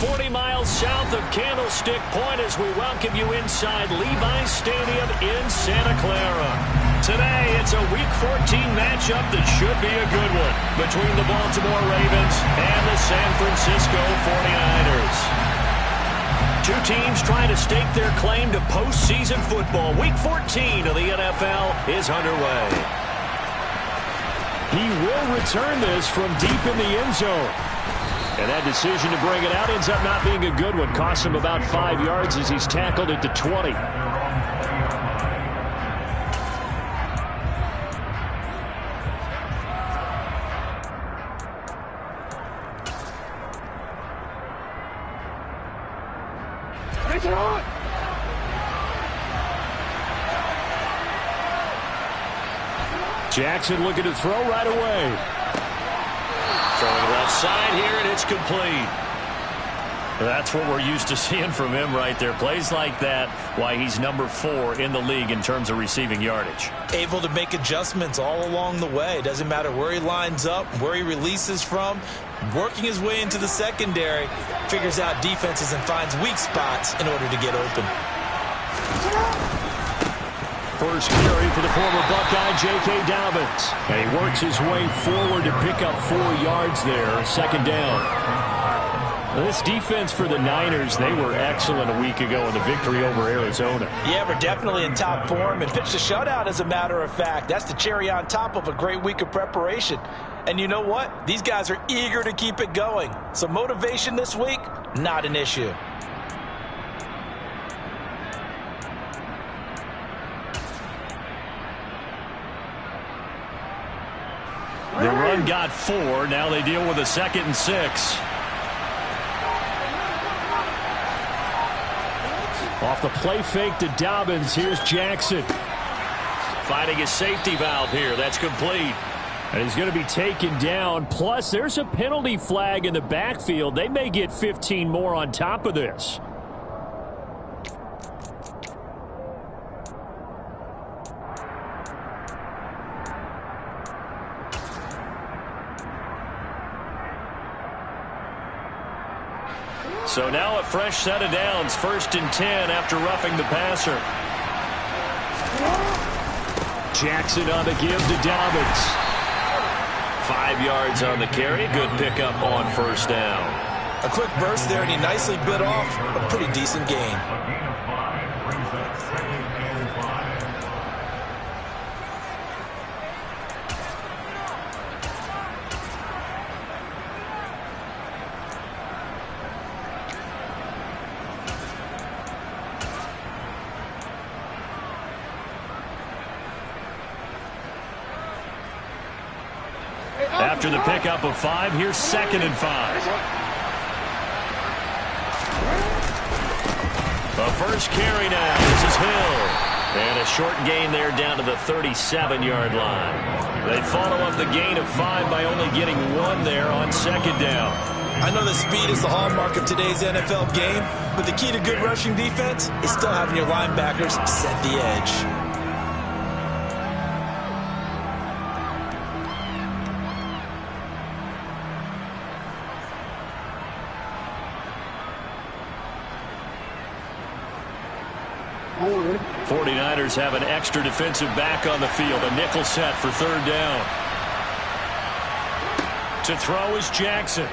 40 miles south of Candlestick Point as we welcome you inside Levi's Stadium in Santa Clara. Today, it's a Week 14 matchup that should be a good one between the Baltimore Ravens and the San Francisco 49ers. Two teams trying to stake their claim to postseason football. Week 14 of the NFL is underway. He will return this from deep in the end zone. And that decision to bring it out ends up not being a good one. Costs him about 5 yards as he's tackled at the 20. Jackson looking to throw right away. Throwing left side here, and it's complete. That's what we're used to seeing from him right there. Plays like that, why he's number 4 in the league in terms of receiving yardage. Able to make adjustments all along the way. Doesn't matter where he lines up, where he releases from. Working his way into the secondary. Figures out defenses and finds weak spots in order to get open. First carry for the former Buckeye, J.K. Dobbins. And he works his way forward to pick up 4 yards there. Second down. This defense for the Niners, they were excellent a week ago in the victory over Arizona. Yeah, we're definitely in top form and pitched a shutout, as a matter of fact. That's the cherry on top of a great week of preparation. And you know what? These guys are eager to keep it going. So motivation this week, not an issue. The run got 4. Now they deal with a 2nd and 6. Off the play fake to Dobbins. Here's Jackson. Finding his safety valve here. That's complete. And he's going to be taken down. Plus, there's a penalty flag in the backfield. They may get 15 more on top of this. So now a fresh set of downs. 1st and 10 after roughing the passer. Jackson on the give to Dobbins. 5 yards on the carry. Good pickup on 1st down. A quick burst there, and he nicely bit off a pretty decent gain. After the pickup of 5, here's 2nd and 5. The first carry now. This is Hill. And a short gain there down to the 37-yard line. They follow up the gain of 5 by only getting 1 there on 2nd down. I know that speed is the hallmark of today's NFL game, but the key to good rushing defense is still having your linebackers set the edge. The 49ers have an extra defensive back on the field. A nickel set for 3rd down. To throw is Jackson.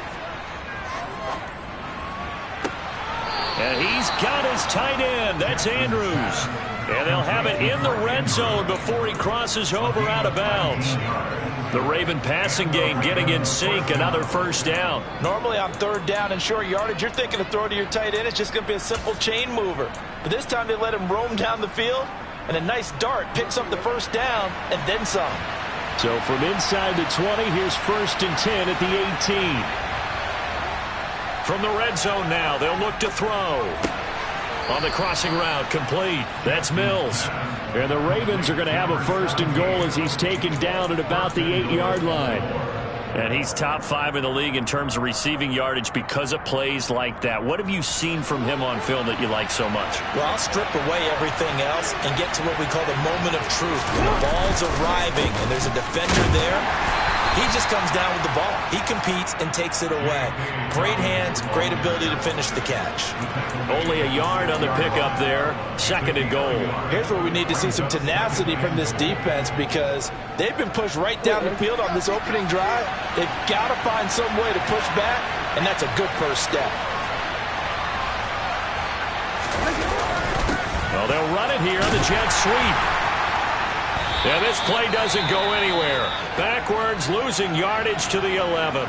And he's got his tight end. That's Andrews. And they'll have it in the red zone before he crosses over out of bounds. The Raven passing game getting in sync. Another 1st down. Normally on 3rd down and short yardage, you're thinking of throwing to your tight end. It's just going to be a simple chain mover. But this time they let him roam down the field, and a nice dart picks up the 1st down and then some. So from inside the 20, here's 1st and 10 at the 18. From the red zone now, they'll look to throw. On the crossing route, complete. That's Mills. And the Ravens are going to have a 1st and goal as he's taken down at about the 8-yard line. And he's top 5 in the league in terms of receiving yardage because of plays like that. What have you seen from him on film that you like so much? Well, I'll strip away everything else and get to what we call the moment of truth. When the ball's arriving and there's a defender there, He just comes down with the ball. He competes and takes it away. Great hands, great ability to finish the catch. Only a yard on the pickup there. 2nd and goal. Here's where we need to see some tenacity from this defense because they've been pushed right down the field on this opening drive. They've got to find some way to push back, and that's a good first step. Well, they'll run it here on the jet sweep. And this play doesn't go anywhere. Backwards, losing yardage to the 11.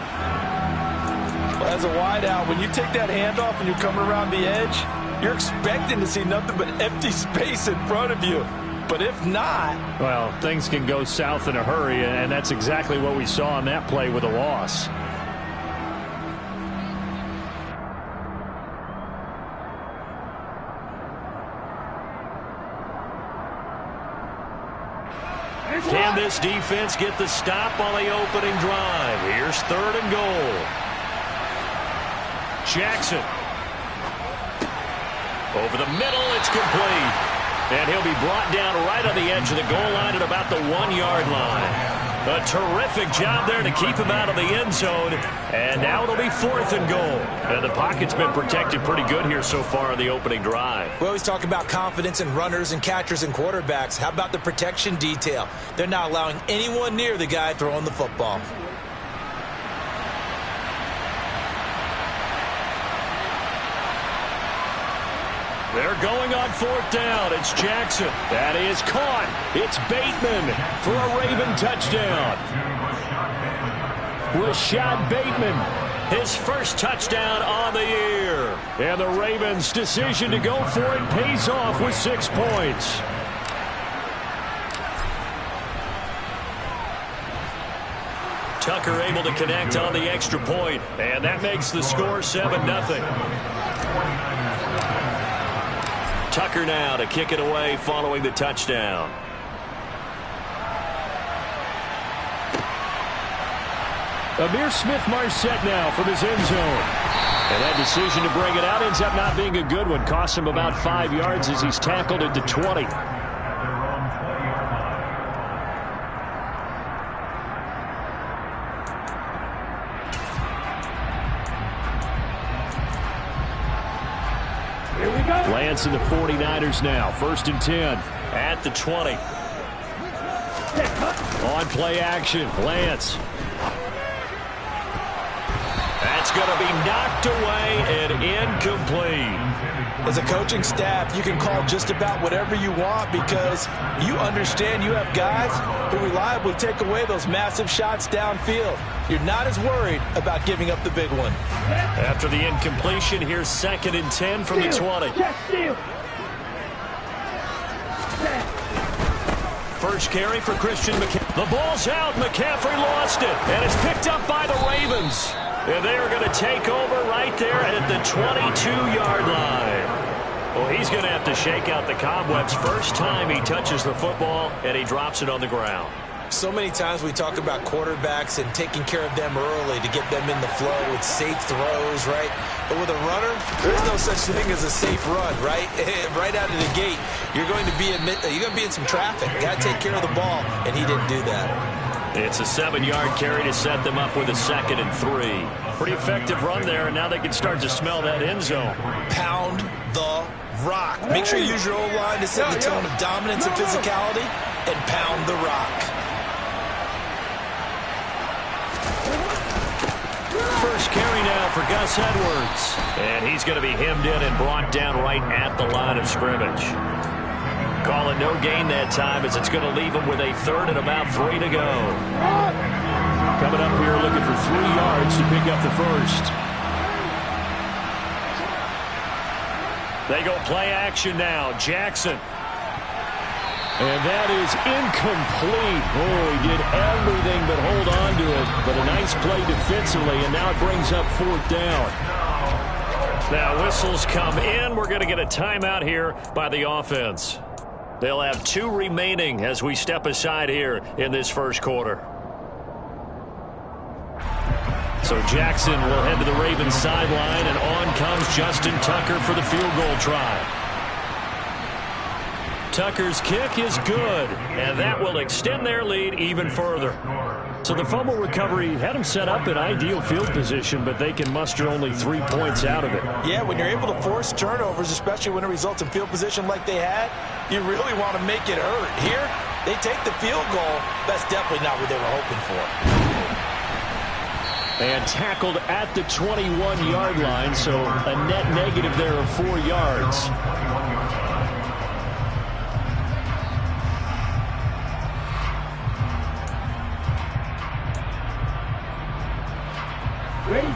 Well, as a wideout, when you take that handoff and you're coming around the edge, you're expecting to see nothing but empty space in front of you. But if not... Well, things can go south in a hurry, and that's exactly what we saw on that play with a loss. Can this defense get the stop on the opening drive? Here's 3rd and goal. Jackson. Over the middle, it's complete. And he'll be brought down right on the edge of the goal line at about the 1-yard line. A terrific job there to keep him out of the end zone. And now it'll be 4th and goal. And the pocket's been protected pretty good here so far on the opening drive. We always talk about confidence in runners and catchers and quarterbacks. How about the protection detail? They're not allowing anyone near the guy throwing the football. They're going on 4th down. It's Jackson. That is caught. It's Bateman for a Raven touchdown. Rashad Bateman, his first touchdown on the year. And the Ravens' decision to go for it pays off with 6 points. Tucker able to connect on the extra point, and that makes the score 7-0. Tucker now to kick it away following the touchdown. Amir Smith-Marset now from his end zone. And that decision to bring it out ends up not being a good one. Costs him about 5 yards as he's tackled at the 20. Lance and the 49ers now. 1st and 10 at the 20. On play action, Lance. That's going to be knocked away and incomplete. As a coaching staff, you can call just about whatever you want because you understand you have guys who reliably take away those massive shots downfield. You're not as worried about giving up the big one. After the incompletion, here's 2nd and 10 from the 20. First carry for Christian McCaffrey. The ball's out. McCaffrey lost it. And it's picked up by the Ravens. And they are going to take over right there at the 22-yard line. Well, he's going to have to shake out the cobwebs first time he touches the football, and he drops it on the ground. So many times we talk about quarterbacks and taking care of them early to get them in the flow with safe throws, right? But with a runner, there's no such thing as a safe run, right? Right out of the gate, you're going to be in some traffic. Got to take care of the ball, and he didn't do that. It's a 7-yard carry to set them up with a 2nd and 3. Pretty effective run there, and now they can start to smell that end zone. Pound the rock. Make sure you use your O-line to set the tone of dominance and physicality, and pound the rock. First carry now for Gus Edwards. And he's going to be hemmed in and brought down right at the line of scrimmage. Call it no gain that time as it's going to leave him with a 3rd and about 3 to go. Coming up here looking for 3 yards to pick up the first. They go play action now. Jackson. And that is incomplete. Oh, he did everything but hold on to it. But a nice play defensively, and now it brings up 4th down. Now whistles come in. We're going to get a timeout here by the offense. They'll have 2 remaining as we step aside here in this first quarter. So Jackson will head to the Ravens sideline, and on comes Justin Tucker for the field goal try. Tucker's kick is good, and that will extend their lead even further. So the fumble recovery had them set up in ideal field position, but they can muster only 3 points out of it. Yeah, when you're able to force turnovers, especially when it results in field position like they had, you really want to make it hurt. Here, they take the field goal. That's definitely not what they were hoping for. And tackled at the 21-yard line, so a net negative there of 4 yards.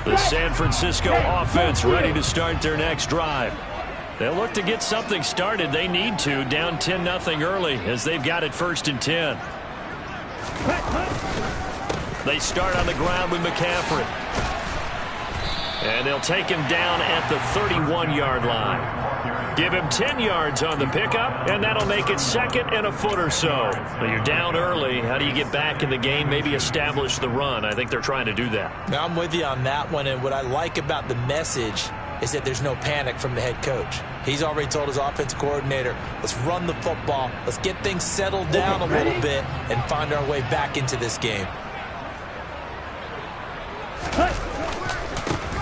The San Francisco offense ready to start their next drive. They'll look to get something started. They need to, down 10-0 early as they've got it 1st and 10. They start on the ground with McCaffrey. And they'll take him down at the 31-yard line. Give him 10 yards on the pickup, and that'll make it 2nd and a foot or so. But you're down early. How do you get back in the game, maybe establish the run? I think they're trying to do that. Now, I'm with you on that one, and what I like about the message is that there's no panic from the head coach. He's already told his offensive coordinator, let's run the football, let's get things settled down a little bit, and find our way back into this game.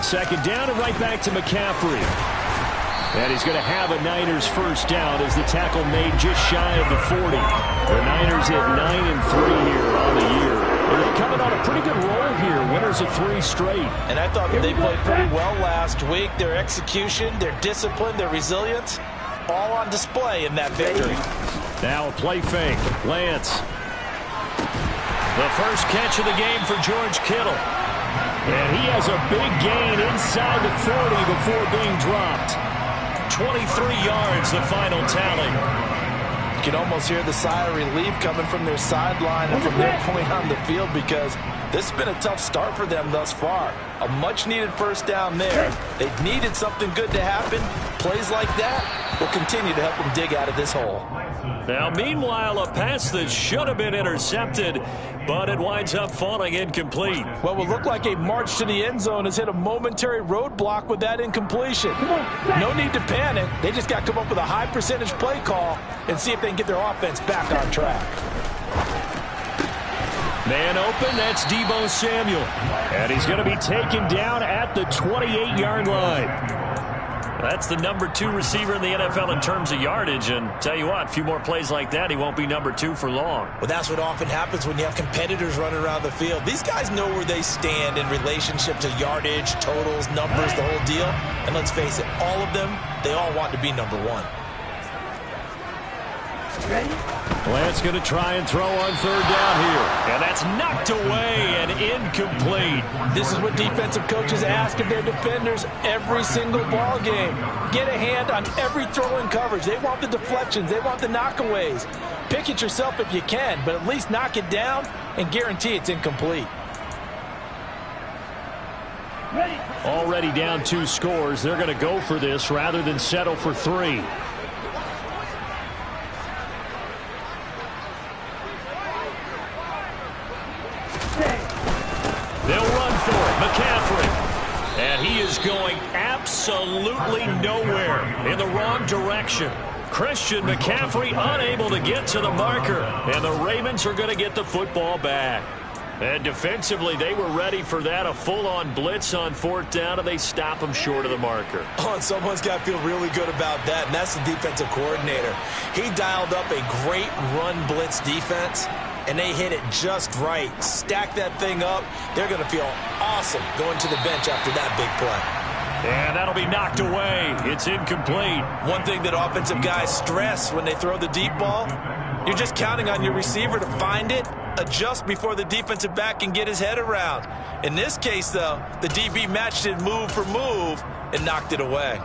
2nd down and right back to McCaffrey. And he's going to have a Niners 1st down as the tackle made just shy of the 40. The Niners at 9-3 here on the year. And they're coming on a pretty good roll here. Winners of 3 straight. And I thought that they played pretty well last week. Their execution, their discipline, their resilience, all on display in that victory. Now a play fake. Lance. The first catch of the game for George Kittle. And he has a big gain inside the 40 before being dropped. 23 yards, the final tally. You can almost hear the sigh of relief coming from their sideline and from their point on the field because this has been a tough start for them thus far. A much-needed 1st down there. They needed something good to happen. Plays like that will continue to help them dig out of this hole. Now, meanwhile, a pass that should have been intercepted, but it winds up falling incomplete. Well, it looked like a march to the end zone has hit a momentary roadblock with that incompletion. No need to panic. They just got to come up with a high percentage play call and see if they can get their offense back on track. Man open, that's Deebo Samuel. And he's going to be taken down at the 28-yard line. That's the number 2 receiver in the NFL in terms of yardage. And tell you what, a few more plays like that, he won't be number 2 for long. Well, that's what often happens when you have competitors running around the field. These guys know where they stand in relationship to yardage, totals, numbers, the whole deal. And let's face it, all of them, they all want to be number 1. Ready? Lance going to try and throw on 3rd down here. And that's knocked away and incomplete. This is what defensive coaches ask of their defenders every single ball game. Get a hand on every throw in coverage. They want the deflections. They want the knockaways. Pick it yourself if you can, but at least knock it down and guarantee it's incomplete. Ready? Already down 2 scores. They're going to go for this rather than settle for 3. They'll run for it. McCaffrey. And he is going absolutely nowhere in the wrong direction. Christian McCaffrey unable to get to the marker. And the Ravens are going to get the football back. And defensively, they were ready for that. A full-on blitz on 4th down, and they stop him short of the marker. Oh, and someone's got to feel really good about that, and that's the defensive coordinator. He dialed up a great run blitz defense, and they hit it just right. Stack that thing up. They're going to feel awesome going to the bench after that big play. And that'll be knocked away. It's incomplete. One thing that offensive guys stress when they throw the deep ball, you're just counting on your receiver to find it, adjust before the defensive back can get his head around. In this case, though, the DB matched it move for move and knocked it away.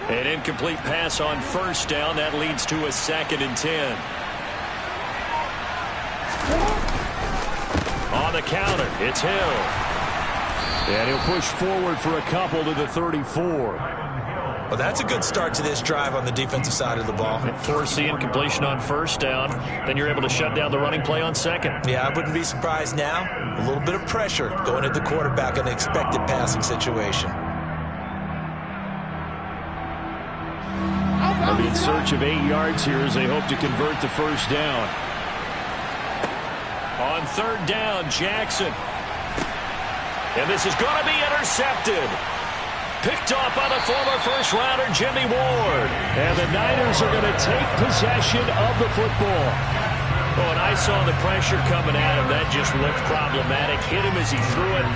An incomplete pass on 1st down. That leads to a 2nd and 10. On the counter, it's Hill. And he'll push forward for a couple to the 34. Well, that's a good start to this drive on the defensive side of the ball. Force the incompletion on first down. Then you're able to shut down the running play on second. Yeah, I wouldn't be surprised now. A little bit of pressure going at the quarterback in an expected passing situation. They'll be in search of 8 yards here as they hope to convert the first down. On third down, Jackson. And this is going to be intercepted. Picked off by the former first-rounder Jimmy Ward. And the Niners are going to take possession of the football. Oh, and I saw the pressure coming at him. That just looked problematic. Hit him as he threw it,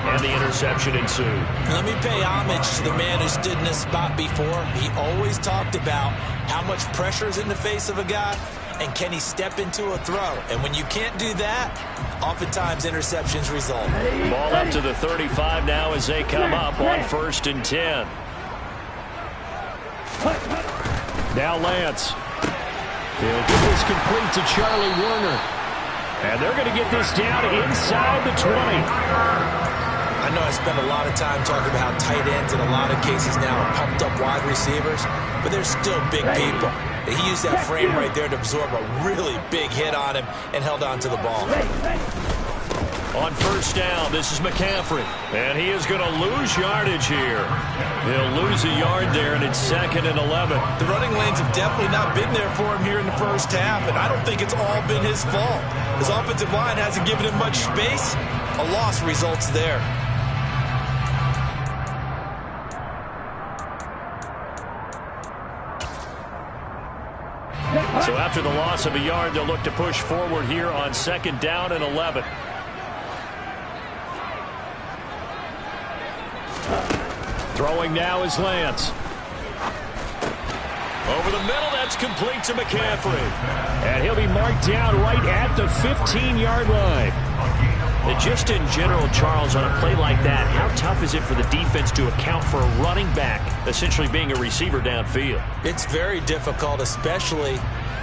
and the interception ensued. Let me pay homage to the man who stood in this spot before. He always talked about how much pressure is in the face of a guy, and can he step into a throw? And when you can't do that, oftentimes interceptions result. Ball up to the 35 now as they come up on 1st and 10. Now Lance. He'll get this complete to Charlie Werner. And they're going to get this down inside the 20. I know I spend a lot of time talking about how tight ends in a lot of cases now are pumped up wide receivers, but they're still big people. He used that frame right there to absorb a really big hit on him and held on to the ball. On first down, this is McCaffrey. And he is going to lose yardage here. He'll lose a yard there, and it's 2nd and 11. The running lanes have definitely not been there for him here in the first half, and I don't think it's all been his fault. His offensive line hasn't given him much space. A loss results there. So after the loss of a yard, they'll look to push forward here on 2nd down and 11. Throwing now is Lance. Over the middle, that's complete to McCaffrey. And he'll be marked down right at the 15-yard line. And just in general, Charles, on a play like that, how tough is it for the defense to account for a running back essentially being a receiver downfield? It's very difficult, especially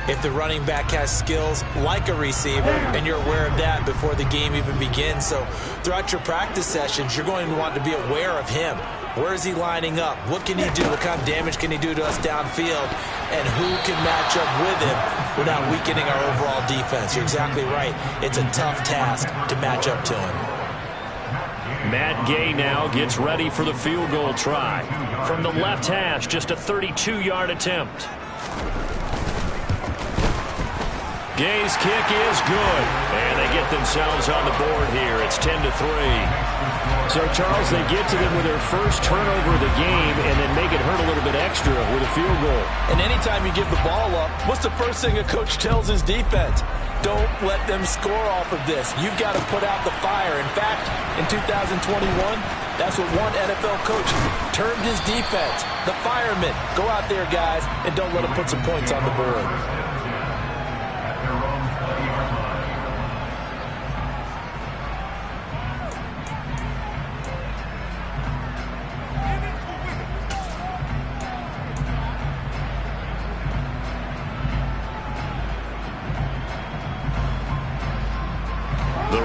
if the running back has skills like a receiver, and you're aware of that before the game even begins. So throughout your practice sessions, you're going to want to be aware of him. Where is he lining up? What can he do? What kind of damage can he do to us downfield? And who can match up with him without weakening our overall defense? You're exactly right. It's a tough task to match up to him. Matt Gay now gets ready for the field goal try. From the left hash, just a 32-yard attempt. Gay's kick is good. And they get themselves on the board here. It's 10-3. So, Charles, they get to them with their first turnover of the game and then make it hurt a little bit extra with a field goal. And anytime you give the ball up, what's the first thing a coach tells his defense? Don't let them score off of this. You've got to put out the fire. In fact, in 2021, that's what one NFL coach termed his defense. The firemen. Go out there, guys, and don't let them put some points on the board.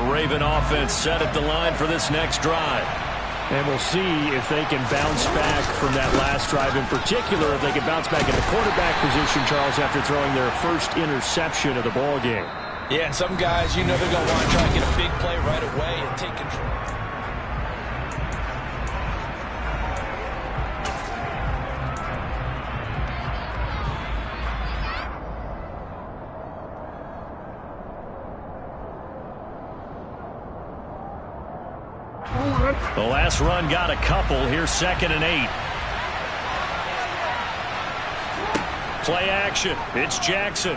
Raven offense set at the line for this next drive. And we'll see if they can bounce back from that last drive. In particular, if they can bounce back in the quarterback position, Charles, after throwing their first interception of the ball game. Yeah, and some guys, you know they're going to want to try and get a big play right away and take control. The last run got a couple. Here's 2nd and 8. Play action. It's Jackson.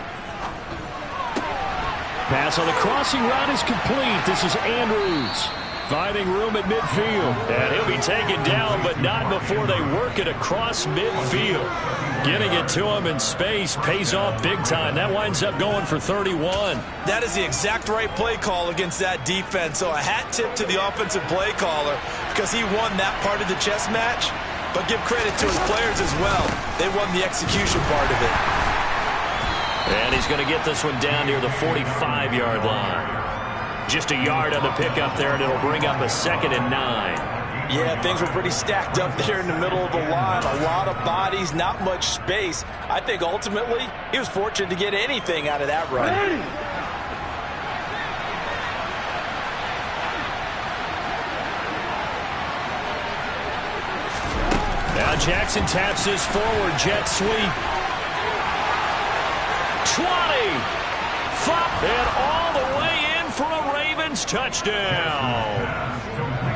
Pass on the crossing route is complete. This is Andrews. Finding room at midfield. And he'll be taken down, but not before they work it across midfield. Getting it to him in space pays off big time. That winds up going for 31. That is the exact right play call against that defense. So a hat tip to the offensive play caller because he won that part of the chess match. But give credit to his players as well. They won the execution part of it. And he's going to get this one down near the 45-yard line. Just a yard on the pickup there, and it'll bring up a 2nd and 9. Yeah, things were pretty stacked up there in the middle of the line. A lot of bodies, not much space. I think ultimately he was fortunate to get anything out of that run. Now Jackson taps this forward, jet sweep. 20. Flop, and all the way in for a Ravens touchdown.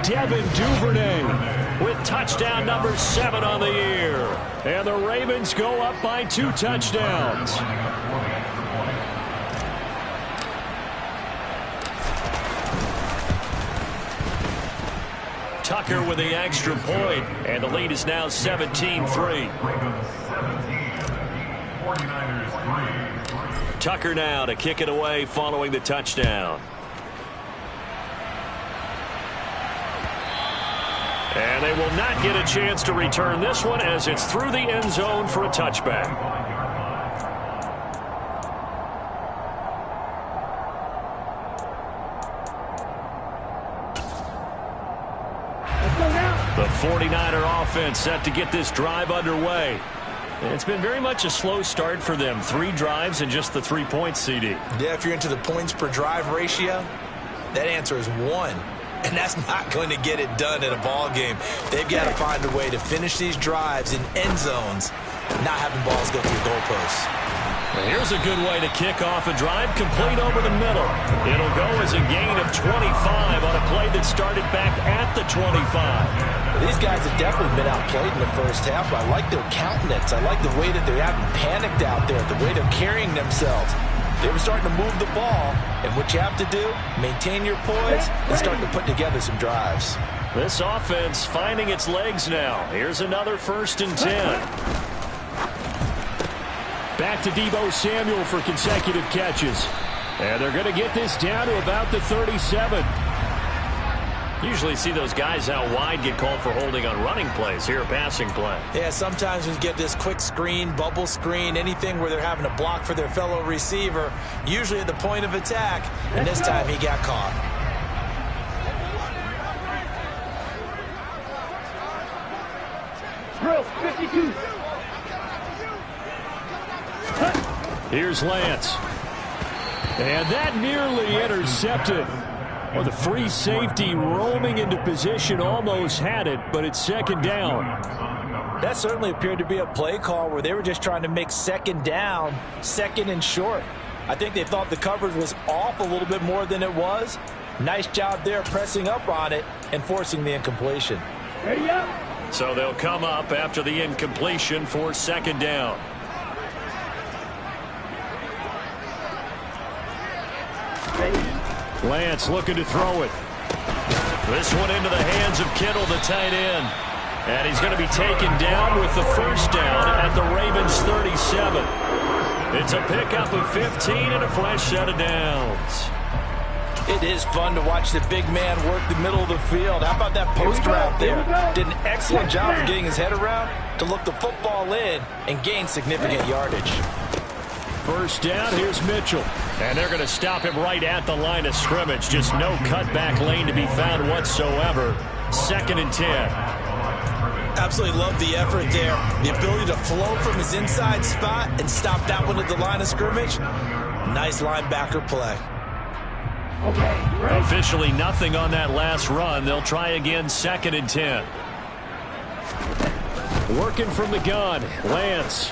Devin Duvernay with touchdown number 7 on the year. And the Ravens go up by 2 touchdowns. Tucker with the extra point, and the lead is now 17-3. Tucker now to kick it away following the touchdown. And they will not get a chance to return this one as it's through the end zone for a touchback. The 49er offense set to get this drive underway. It's been very much a slow start for them. 3 drives and just the 3 points, CD. Yeah, if you're into the points per drive ratio, that answer is 1. And that's not going to get it done in a ball game. They've got to find a way to finish these drives in end zones, not having balls go through goalposts. Well, here's a good way to kick off a drive, complete over the middle. It'll go as a gain of 25 on a play that started back at the 25. Well, these guys have definitely been outplayed in the first half. I like their countenance. I like the way that they haven't panicked out there, the way they're carrying themselves. They were starting to move the ball, and what you have to do, maintain your poise and start to put together some drives. This offense finding its legs now. Here's another 1st and 10. Back to Deebo Samuel for consecutive catches. And they're going to get this down to about the 37. Usually see those guys out wide get called for holding on running plays. Here, a passing play. Yeah, sometimes we get this quick screen, bubble screen, anything where they're having to block for their fellow receiver, usually at the point of attack, and this time he got caught. Drill 52. Here's Lance. And that nearly intercepted. Well, the free safety roaming into position almost had it, but it's 2nd down. That certainly appeared to be a play call where they were just trying to make 2nd down, 2nd and short. I think they thought the coverage was off a little bit more than it was. Nice job there pressing up on it and forcing the incompletion. Ready up. So they'll come up after the incompletion for 2nd down. Lance looking to throw it. This one into the hands of Kittle, the tight end. And he's going to be taken down with the 1st down at the Ravens 37. It's a pickup of 15 and a fresh set of downs. It is fun to watch the big man work the middle of the field. How about that post route there? Did an excellent job of getting his head around to look the football in and gain significant yardage. 1st down, here's Mitchell. And they're going to stop him right at the line of scrimmage. Just no cutback lane to be found whatsoever. 2nd and 10. Absolutely love the effort there. The ability to flow from his inside spot and stop that one at the line of scrimmage. Nice linebacker play. Okay. Officially nothing on that last run. They'll try again 2nd and 10. Working from the gun, Lance.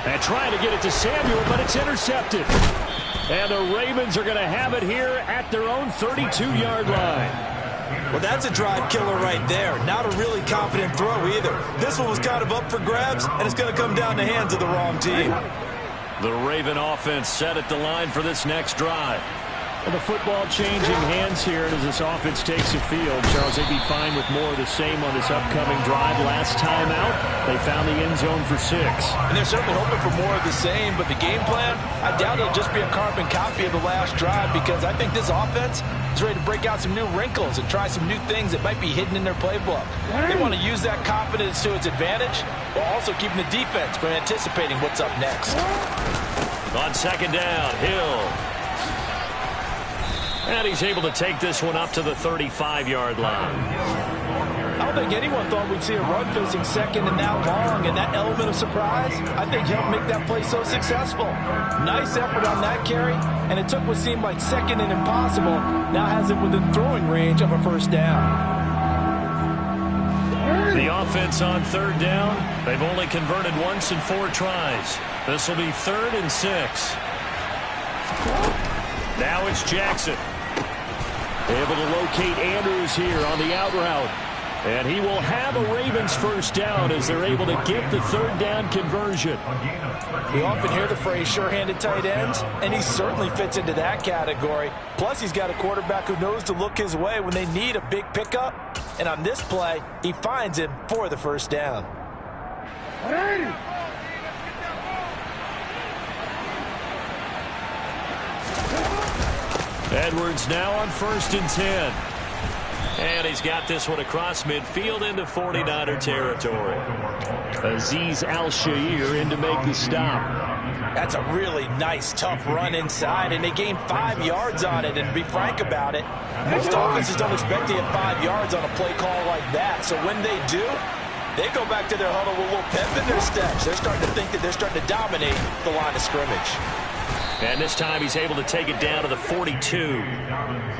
And trying to get it to Samuel, but it's intercepted. And the Ravens are going to have it here at their own 32-yard line. Well, that's a drive killer right there. Not a really confident throw either. This one was kind of up for grabs, and it's going to come down the hands of the wrong team. The Raven offense set at the line for this next drive. And the football changing hands here as this offense takes the field. Charles, they'd be fine with more of the same on this upcoming drive. Last time out, they found the end zone for 6. And they're certainly hoping for more of the same, but the game plan, I doubt it'll just be a carbon copy of the last drive because I think this offense is ready to break out some new wrinkles and try some new things that might be hidden in their playbook. They want to use that confidence to its advantage, while also keeping the defense from anticipating what's up next. On 2nd down, Hill. And he's able to take this one up to the 35-yard line. I don't think anyone thought we'd see a run facing second and that long, and that element of surprise, I think, helped make that play so successful. Nice effort on that carry, and it took what seemed like second and impossible, now has it within throwing range of a first down. The offense on third down, they've only converted once in 4 tries. This will be 3rd and 6. Now it's Jackson. Able to locate Andrews here on the out route. And he will have a Ravens first down as they're able to get the 3rd down conversion. We often hear the phrase sure-handed tight ends, and he certainly fits into that category. Plus, he's got a quarterback who knows to look his way when they need a big pickup. And on this play, he finds him for the first down. Edwards now on 1st and 10. And he's got this one across midfield into 49er territory. Azeez Al-Shaair in to make the stop. That's a really nice, tough run inside, and they gained 5 yards on it. And to be frank about it, most offenses don't expect to get 5 yards on a play call like that. So when they do, they go back to their huddle with a little pep in their steps. They're starting to think that they're starting to dominate the line of scrimmage. And this time he's able to take it down to the 42.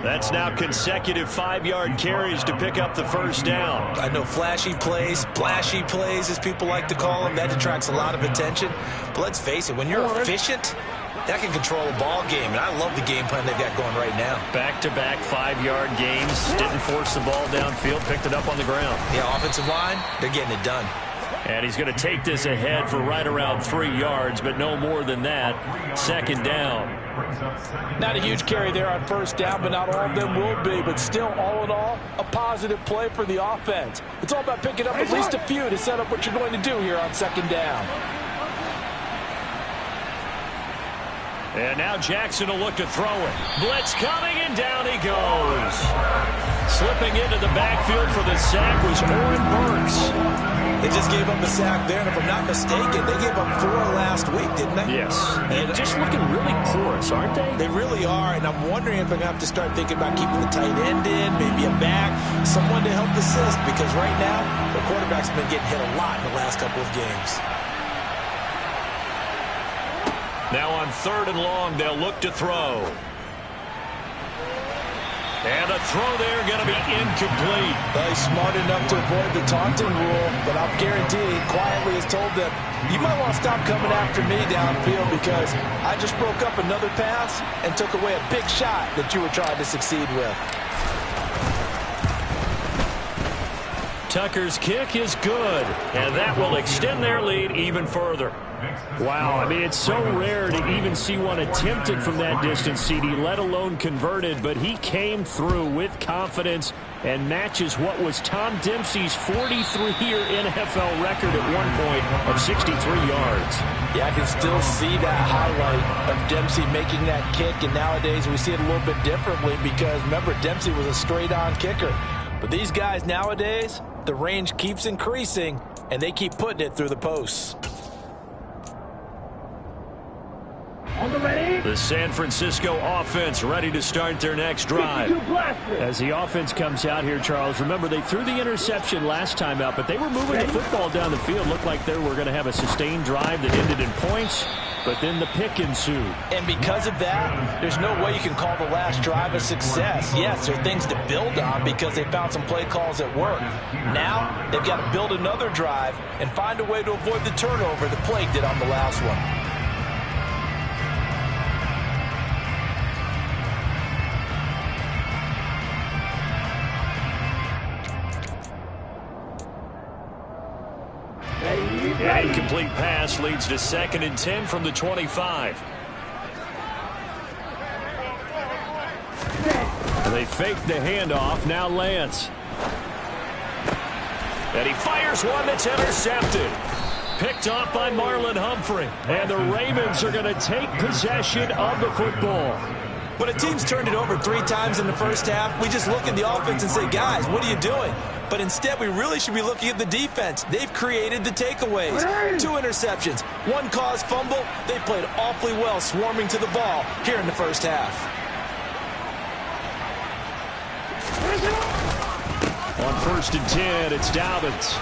That's now consecutive 5-yard carries to pick up the first down. I know flashy plays, as people like to call them, that detracts a lot of attention. But let's face it, when you're efficient, that can control a ball game. And I love the game plan they've got going right now. Back-to-back 5-yard games. Didn't force the ball downfield, picked it up on the ground. Yeah, offensive line, they're getting it done. And he's going to take this ahead for right around 3 yards, but no more than that. 2nd down. Not a huge carry there on first down, but not all of them will be. But still, all in all, a positive play for the offense. It's all about picking up at least a few to set up what you're going to do here on 2nd down. And now Jackson will look to throw it. Blitz coming, and down he goes. Slipping into the backfield for the sack was Oren Burks. They just gave up a sack there, and if I'm not mistaken, they gave up 4 last week, didn't they? Yes. And just looking really porous, aren't they? They really are, and I'm wondering if I'm going to have to start thinking about keeping the tight end in, maybe a back, someone to help assist, because right now, the quarterback's been getting hit a lot in the last couple of games. Now on 3rd and long, they'll look to throw. And a throw there going to be incomplete. Well, he's smart enough to avoid the taunting rule, but I'll guarantee he quietly has told them, you might want to stop coming after me downfield because I just broke up another pass and took away a big shot that you were trying to succeed with. Tucker's kick is good, and that will extend their lead even further. Wow, I mean, it's so rare to even see one attempted from that distance, CD, let alone converted, but he came through with confidence and matches what was Tom Dempsey's 43-year NFL record at one point of 63 yards. Yeah, I can still see that highlight of Dempsey making that kick, and nowadays we see it a little bit differently because, remember, Dempsey was a straight-on kicker. But these guys nowadays, the range keeps increasing, and they keep putting it through the posts. The San Francisco offense ready to start their next drive. As the offense comes out here, Charles, remember they threw the interception last time out, but they were moving the football down the field. Looked like they were going to have a sustained drive that ended in points, but then the pick ensued. And because of that, there's no way you can call the last drive a success. Yes, there are things to build on because they found some play calls that work. Now, they've got to build another drive and find a way to avoid the turnover that plagued it on the last one. An incomplete pass leads to 2nd and 10 from the 25. And they fake the handoff. Now Lance. And he fires one that's intercepted. Picked off by Marlon Humphrey. And the Ravens are going to take possession of the football. When a team's turned it over 3 times in the first half, we just look at the offense and say, guys, what are you doing? But instead, we really should be looking at the defense. They've created the takeaways. 2 interceptions, 1 caused fumble. They played awfully well swarming to the ball here in the first half. On 1st and 10, it's Dobbins.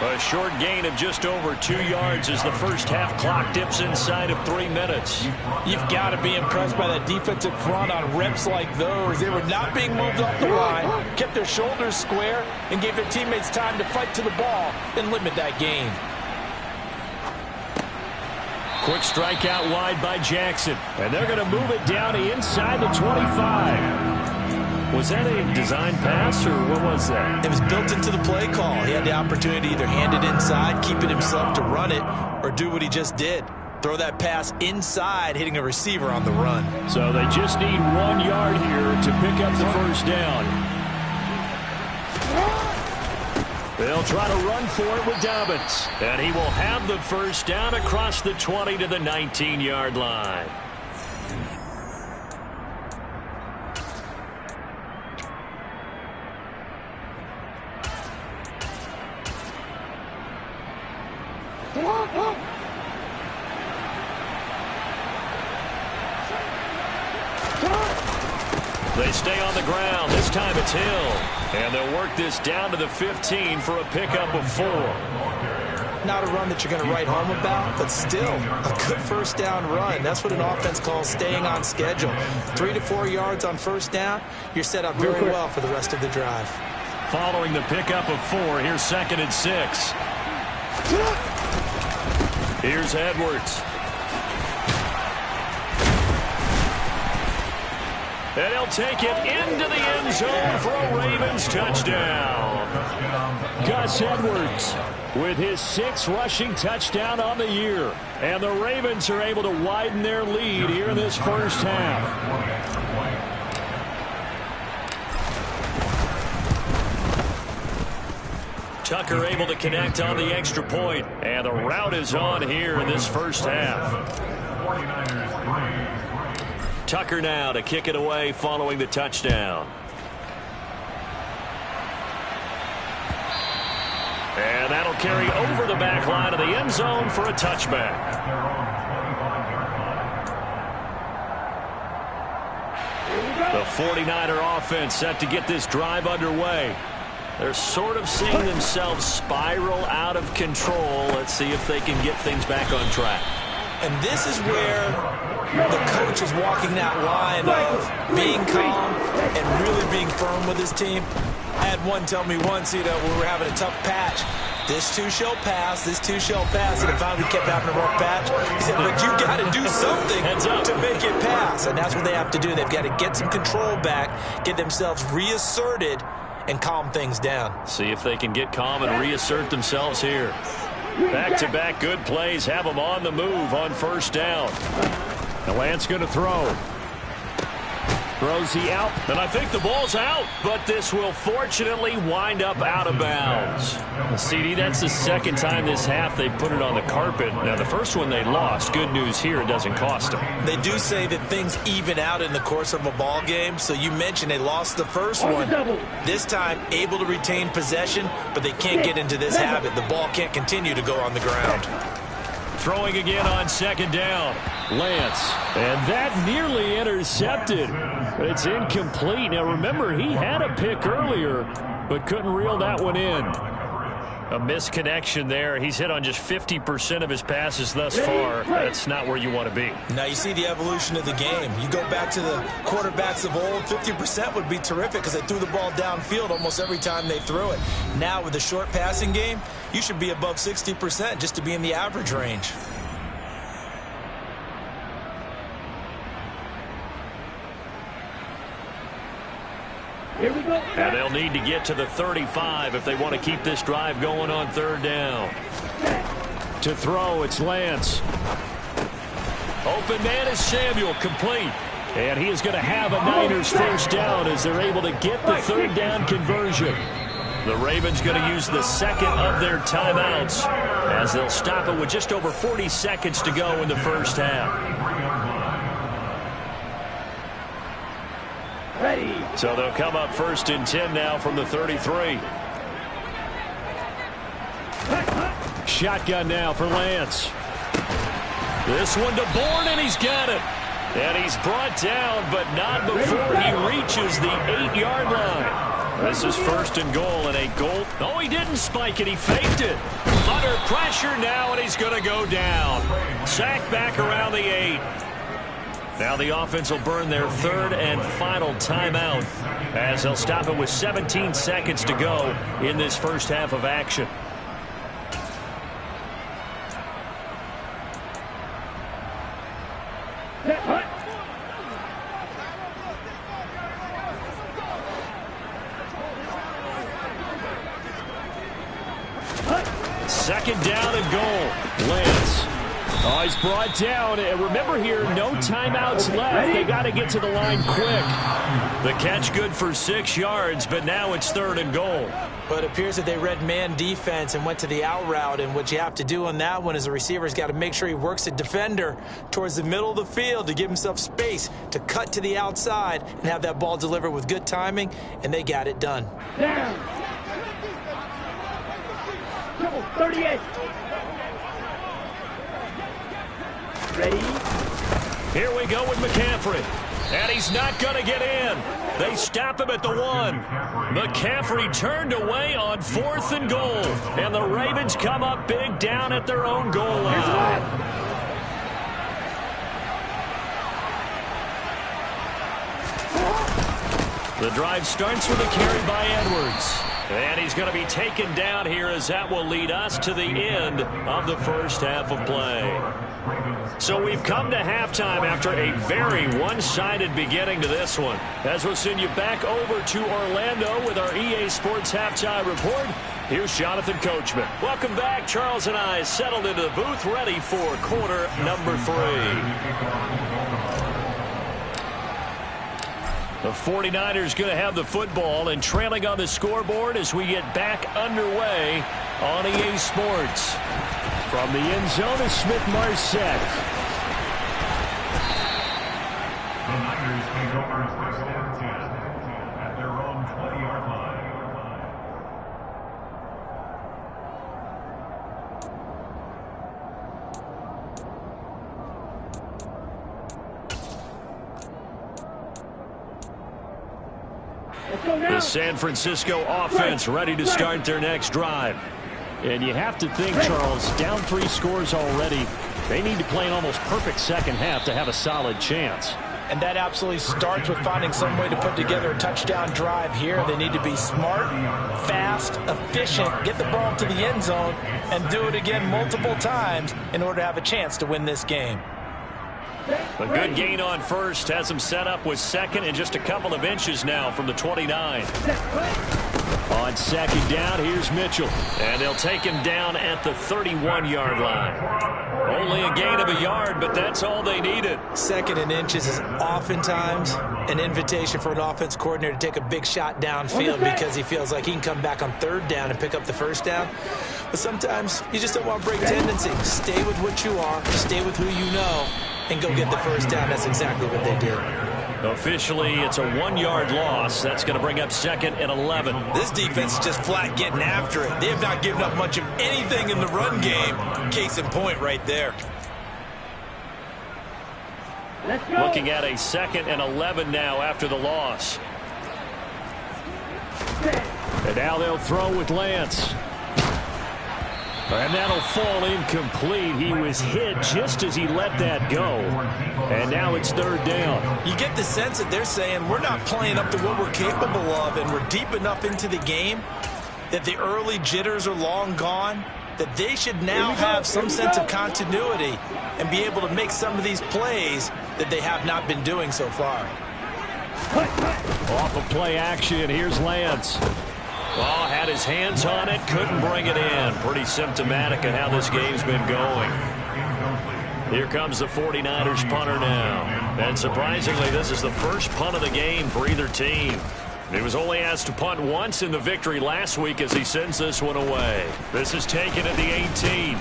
A short gain of just over 2 yards as the first half clock dips inside of 3 minutes. You've got to be impressed by that defensive front on reps like those. They were not being moved off the line, kept their shoulders square, and gave their teammates time to fight to the ball and limit that gain. Quick strike out wide by Jackson. And they're going to move it down inside the 25. Was that a design pass, or what was that? It was built into the play call. He had the opportunity to either hand it inside, keep it himself to run it, or do what he just did. Throw that pass inside, hitting a receiver on the run. So they just need 1 yard here to pick up the first down. They'll try to run for it with Dobbins. And he will have the first down across the 20 to the 19-yard line. They stay on the ground. This time it's Hill. And they'll work this down to the 15 for a pickup of 4. Not a run that you're going to write home about, but still a good first down run. That's what an offense calls staying on schedule. 3 to 4 yards on first down, you're set up very well for the rest of the drive. Following the pickup of 4, here's 2nd and 6. Here's Edwards. And he'll take it into the end zone for a Ravens touchdown. Gus Edwards with his 6th rushing touchdown on the year. And the Ravens are able to widen their lead here in this first half. Tucker able to connect on the extra point. And the route is on here in this first half. Tucker now to kick it away following the touchdown. And that'll carry over the back line of the end zone for a touchback. The 49er offense set to get this drive underway. They're sort of seeing themselves spiral out of control. Let's see if they can get things back on track. And this is where the coach is walking that line of being calm and really being firm with his team. I had one tell me once, when we were having a tough patch, this too shall pass, this too shall pass, and finally we kept having a rough patch. He said, but you got to do something to make it pass, and that's what they have to do. They've got to get some control back, get themselves reasserted, and calm things down. See if they can get calm and reassert themselves here. Back-to-back good plays have them on the move on first down. And Lance going to throw. Throws he out, and I think the ball's out, but this will fortunately wind up out of bounds. CD, that's the 2nd time this half they've put it on the carpet. Now, the first one they lost. Good news here, it doesn't cost them. They do say that things even out in the course of a ball game, so you mentioned they lost the first one. This time, able to retain possession, but they can't get into this habit. The ball can't continue to go on the ground. Throwing again on 2nd down. Lance. And that nearly intercepted. But it's incomplete. Now, remember, he had a pick earlier, but couldn't reel that one in. A misconnection there. He's hit on just 50% of his passes thus far. That's not where you want to be. Now, you see the evolution of the game. You go back to the quarterbacks of old, 50% would be terrific because they threw the ball downfield almost every time they threw it. Now, with the short passing game, you should be above 60% just to be in the average range. Here we go. And they'll need to get to the 35 if they want to keep this drive going on 3rd down. To throw, it's Lance. Open man is Samuel, complete. And he is going to have a Niners first down as they're able to get the 3rd down conversion. The Ravens going to use the 2nd of their timeouts as they'll stop it with just over 40 seconds to go in the first half. Ready. So they'll come up 1st and 10 now from the 33. Shotgun now for Lance. This one to Bourne, and he's got it. And he's brought down, but not before he reaches the 8-yard line. This is first and goal, and a goal. Oh, he didn't spike it. He faked it. Under pressure now, and he's going to go down. Sacked back around the 8. Now the offense will burn their third and final timeout as they'll stop it with 17 seconds to go in this first half of action. Second down and goal. Lance. Oh, he's brought down. And remember here, no timeouts left. They got to get to the line quick. The catch good for 6 yards, but now it's third and goal. But it appears that they read man defense and went to the out route, and what you have to do on that one is the receiver's got to make sure he works the defender towards the middle of the field to give himself space to cut to the outside and have that ball delivered with good timing, and they got it done. Down. 38. Ready? Here we go with McCaffrey. And he's not going to get in. They stop him at the 1. McCaffrey turned away on 4th and goal. And the Ravens come up big down at their own goal line. The drive starts with a carry by Edwards. And he's going to be taken down here as that will lead us to the end of the first half of play. So we've come to halftime after a very one-sided beginning to this one. As we'll send you back over to Orlando with our EA Sports Halftime Report, here's Jonathan Coachman. Welcome back. Charles and I settled into the booth ready for quarter number 3. The 49ers going to have the football and trailing on the scoreboard as we get back underway on EA Sports. From the end zone is Smith-Marset. The Niners take over first and 10 at their own 20-yard line. The San Francisco offense ready to start their next drive. And you have to think, Charles, down 3 scores already. They need to play an almost perfect second half to have a solid chance. And that absolutely starts with finding some way to put together a touchdown drive here. They need to be smart, fast, efficient, get the ball to the end zone, and do it again multiple times in order to have a chance to win this game. A good gain on first has them set up with second and just a couple of inches now from the 29. On second down, here's Mitchell. And they'll take him down at the 31-yard line. Only a gain of a yard, but that's all they needed. Second and inches is oftentimes an invitation for an offense coordinator to take a big shot downfield because he feels like he can come back on third down and pick up the first down. But sometimes you just don't want to break tendency. Stay with what you are, stay with who you know, and go get the first down. That's exactly what they did. Officially, it's a 1-yard loss. That's going to bring up second and 11. This defense is just flat getting after it. They have not given up much of anything in the run game. Case in point right there. Let's go. Looking at a second and 11 now after the loss. And now they'll throw with Lance. And that'll fall incomplete. He was hit just as he let that go. And now it's third down. You get the sense that they're saying we're not playing up to what we're capable of, and we're deep enough into the game that the early jitters are long gone, that they should now have some sense of continuity and be able to make some of these plays that they have not been doing so far. Off of play action, here's Lance. Oh, had his hands on it, couldn't bring it in. Pretty symptomatic of how this game's been going. Here comes the 49ers punter now. And surprisingly, this is the first punt of the game for either team. He was only asked to punt once in the victory last week as he sends this one away. This is taken at the 18.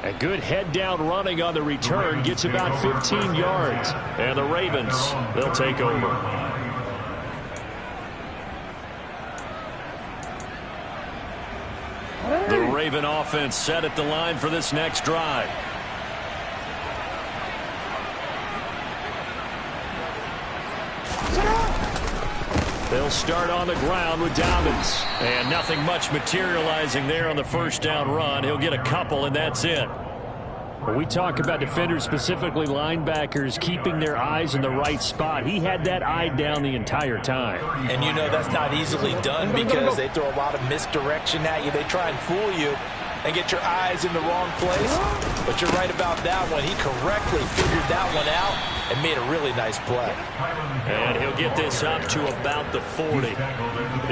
A good head-down running on the return gets about 15 yards. And the Ravens, they'll take over. The Raven offense set at the line for this next drive. They'll start on the ground with Dobbins. And nothing much materializing there on the first down run. He'll get a couple, and that's it. When we talk about defenders, specifically linebackers, keeping their eyes in the right spot, he had that eye down the entire time. And you know that's not easily done because they throw a lot of misdirection at you. They try and fool you and get your eyes in the wrong place. But you're right about that one. He correctly figured that one out and made a really nice play. And he'll get this up to about the 40.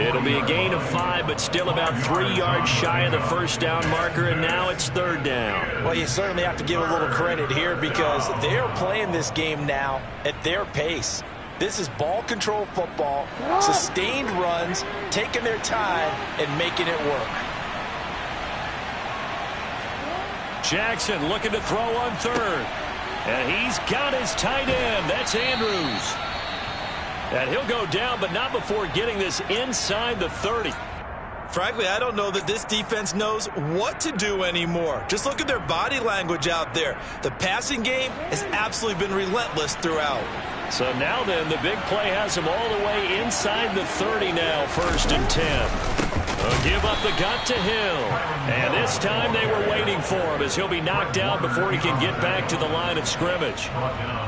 It'll be a gain of 5, but still about 3 yards shy of the first down marker, and now it's third down. Well, you certainly have to give a little credit here because they're playing this game now at their pace. This is ball control football, sustained runs, taking their time and making it work. Jackson looking to throw on third. And he's got his tight end. That's Andrews. And he'll go down, but not before getting this inside the 30. Frankly, I don't know that this defense knows what to do anymore. Just look at their body language out there. The passing game has absolutely been relentless throughout. So now then, the big play has him all the way inside the 30 now, 1st and 10. They'll give up the gut to Hill. And this time they were waiting for him as he'll be knocked out before he can get back to the line of scrimmage.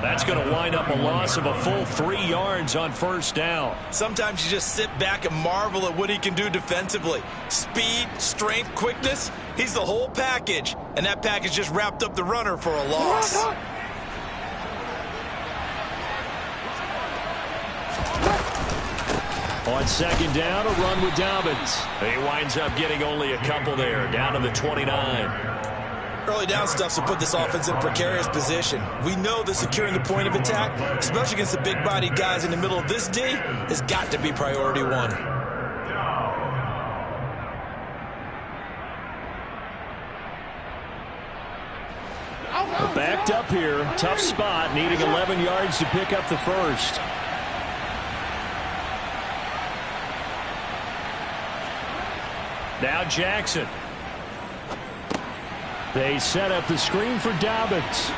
That's going to wind up a loss of a full 3 yards on first down. Sometimes you just sit back and marvel at what he can do defensively. Speed, strength, quickness, he's the whole package. And that package just wrapped up the runner for a loss. On second down, a run with Dobbins. He winds up getting only a couple there, down to the 29. Early down stuff to put this offense in a precarious position. We know that securing the point of attack, especially against the big-bodied guys in the middle of this D, has got to be priority one. Backed up here, tough spot, needing 11 yards to pick up the first. Now Jackson. They set up the screen for Dobbins.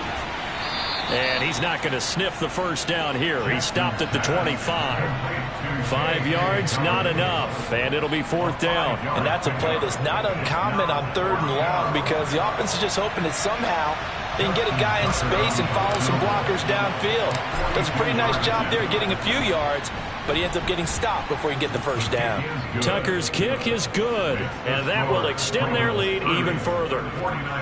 And he's not going to sniff the first down here. He stopped at the 25. 5 yards, not enough. And it'll be 4th down. And that's a play that's not uncommon on 3rd and long because the offense is just hoping that somehow they can get a guy in space and follow some blockers downfield. Does a pretty nice job there getting a few yards, but he ends up getting stopped before he can get the first down. Tucker's kick is good, and that will extend their lead even further.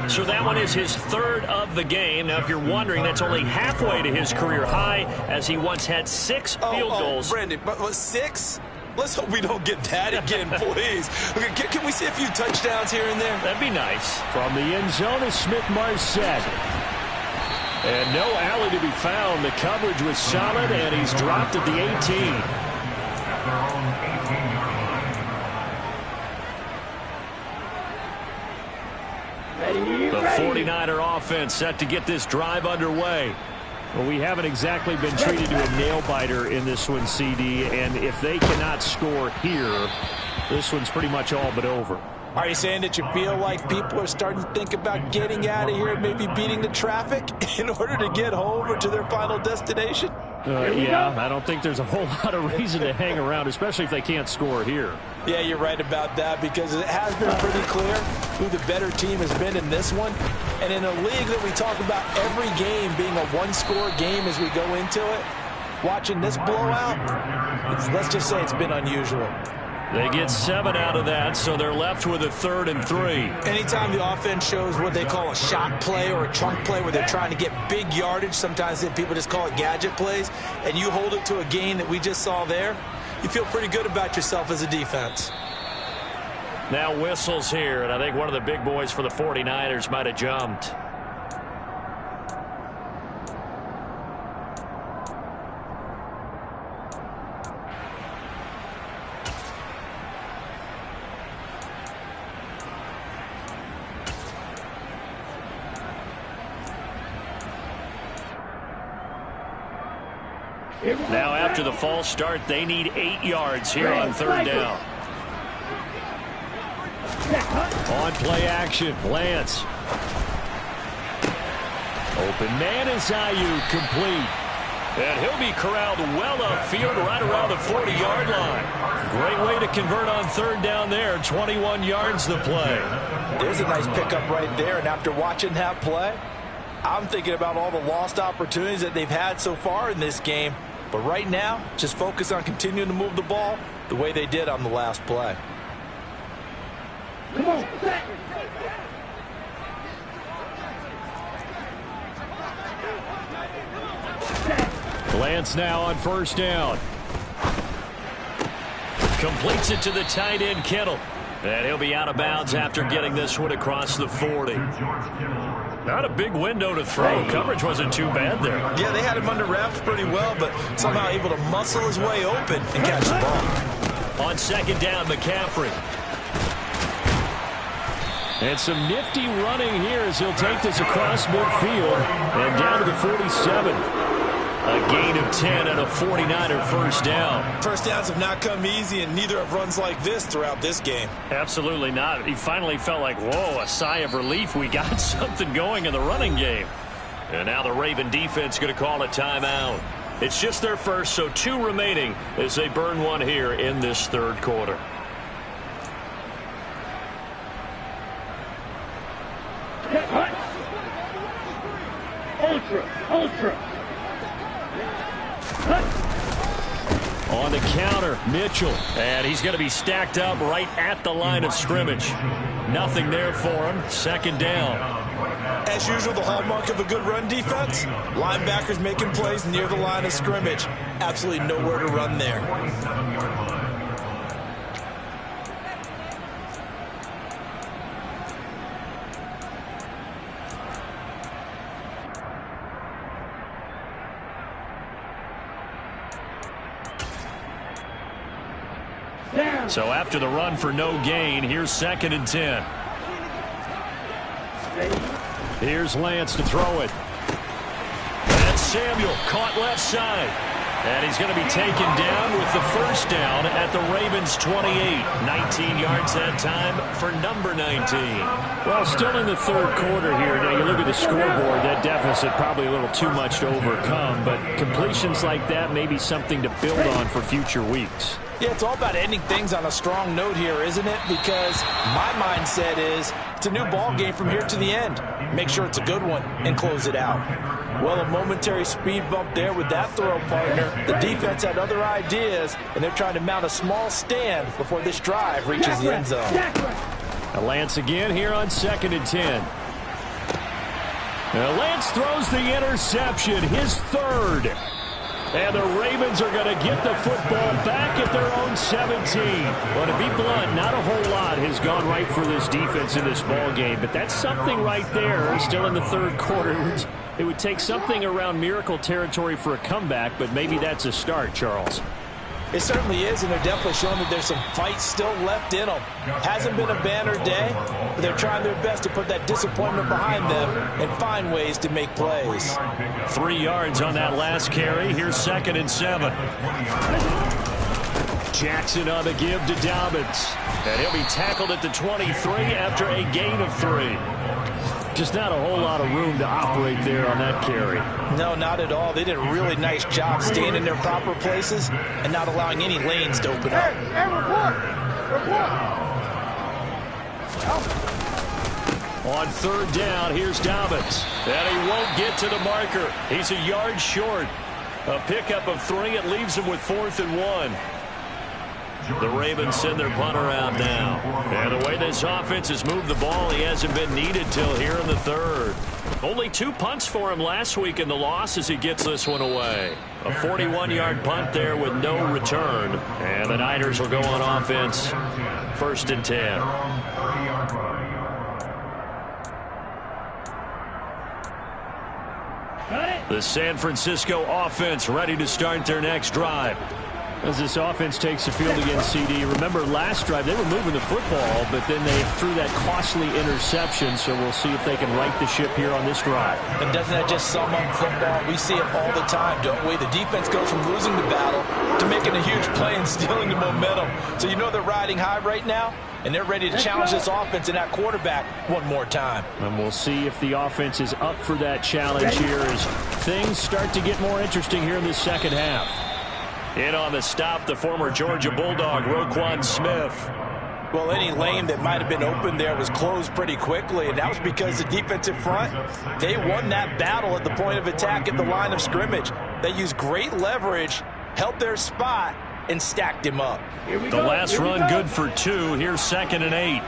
So that one is his 3rd of the game. Now, if you're wondering, that's only halfway to his career high, as he once had 6 field goals. Brandon, but 6? Let's hope we don't get that again, please. Okay, can we see a few touchdowns here and there? That'd be nice. From the end zone is Smith-Marset. And no alley to be found. The coverage was solid, and he's dropped at the 18. The 49er offense set to get this drive underway. Well, we haven't exactly been treated to a nail-biter in this one, CD, and if they cannot score here, this one's pretty much all but over. Are you saying that you feel like people are starting to think about getting out of here and maybe beating the traffic in order to get home or to their final destination? Yeah, I don't think there's a whole lot of reason to hang around, especially if they can't score here. Yeah, you're right about that because it has been pretty clear who the better team has been in this one. And in a league that we talk about every game being a one-score game as we go into it, watching this blowout, let's just say it's been unusual. They get 7 out of that, so they're left with a 3rd and 3. Anytime the offense shows what they call a shot play or a chunk play where they're trying to get big yardage, sometimes people just call it gadget plays, and you hold it to a gain that we just saw there, you feel pretty good about yourself as a defense. Now whistles here, and I think one of the big boys for the 49ers might have jumped. Now after the false start, they need 8 yards here on 3rd down. On play action, Lance. Open man is Ayuk, complete. And he'll be corralled well upfield right around the 40-yard line. Great way to convert on third down there. 21 yards the play. There's a nice pickup right there. And after watching that play, I'm thinking about all the lost opportunities that they've had so far in this game. But right now, just focus on continuing to move the ball the way they did on the last play. Come on, set. Lance now on first down. Completes it to the tight end, Kittle. And he'll be out of bounds after getting this one across the 40. Not a big window to throw. Coverage wasn't too bad there. Yeah, they had him under wraps pretty well, but somehow able to muscle his way open and catch the ball. On second down, McCaffrey. And some nifty running here as he'll take this across midfield and down to the 47. A gain of 10 and a 49er first down. First downs have not come easy, and neither have runs like this throughout this game. Absolutely not. He finally felt like, whoa, a sigh of relief. We got something going in the running game. And now the Raven defense going to call a timeout. It's just their first, so 2 remaining as they burn one here in this third quarter. Ultra. On the counter, Mitchell. And he's going to be stacked up right at the line of scrimmage. Nothing there for him. Second down. As usual, the hallmark of a good run defense, linebackers making plays near the line of scrimmage. Absolutely nowhere to run there. So after the run for no gain, here's second and 10. Here's Lance to throw it. And Samuel caught left side. And he's going to be taken down with the first down at the Ravens 28. 19 yards that time for number 19. Well, still in the third quarter here. Now, you look at the scoreboard, that deficit probably a little too much to overcome. But completions like that may be something to build on for future weeks. Yeah, it's all about ending things on a strong note here, isn't it? Because my mindset is it's a new ball game from here to the end. Make sure it's a good one and close it out. Well, a momentary speed bump there with that throw, partner. The defense had other ideas, and they're trying to mount a small stand before this drive reaches the end zone. Now Lance again here on second and 10. Now Lance throws the interception, his third. And the Ravens are going to get the football back at their own 17. Well, to be blunt, not a whole lot has gone right for this defense in this ball game, but that's something right there. Still in the third quarter. It would take something around miracle territory for a comeback, but maybe that's a start, Charles. It certainly is, and they're definitely showing that there's some fight still left in them. Hasn't been a banner day, but they're trying their best to put that disappointment behind them and find ways to make plays. 3 yards on that last carry. Here's second and 7. Jackson on the give to Dobbins. And he'll be tackled at the 23 after a gain of 3. Just not a whole lot of room to operate there on that carry. No, not at all. They did a really nice job staying in their proper places and not allowing any lanes to open up. On third down, here's Dobbins. And he won't get to the marker. He's a yard short. A pickup of 3. It leaves him with 4th and 1. The Ravens send their punter out now. And the way this offense has moved the ball, he hasn't been needed till here in the third. Only 2 punts for him last week in the loss as he gets this one away. A 41-yard punt there with no return. And the Niners will go on offense. First and 10. The San Francisco offense ready to start their next drive. As this offense takes the field against CD, remember last drive they were moving the football, but then they threw that costly interception, so we'll see if they can right the ship here on this drive. And doesn't that just sum up football? We see it all the time, don't we? The defense goes from losing the battle to making a huge play and stealing the momentum. So you know they're riding high right now, and they're ready to challenge this offense and that quarterback one more time. And we'll see if the offense is up for that challenge here as things start to get more interesting here in the second half. In on the stop, the former Georgia Bulldog, Roquan Smith. Well, any lane that might have been open there was closed pretty quickly, and that was because the defensive front, they won that battle at the point of attack at the line of scrimmage. They used great leverage, held their spot, and stacked him up. The last run good for 2. Here's 2nd and 8.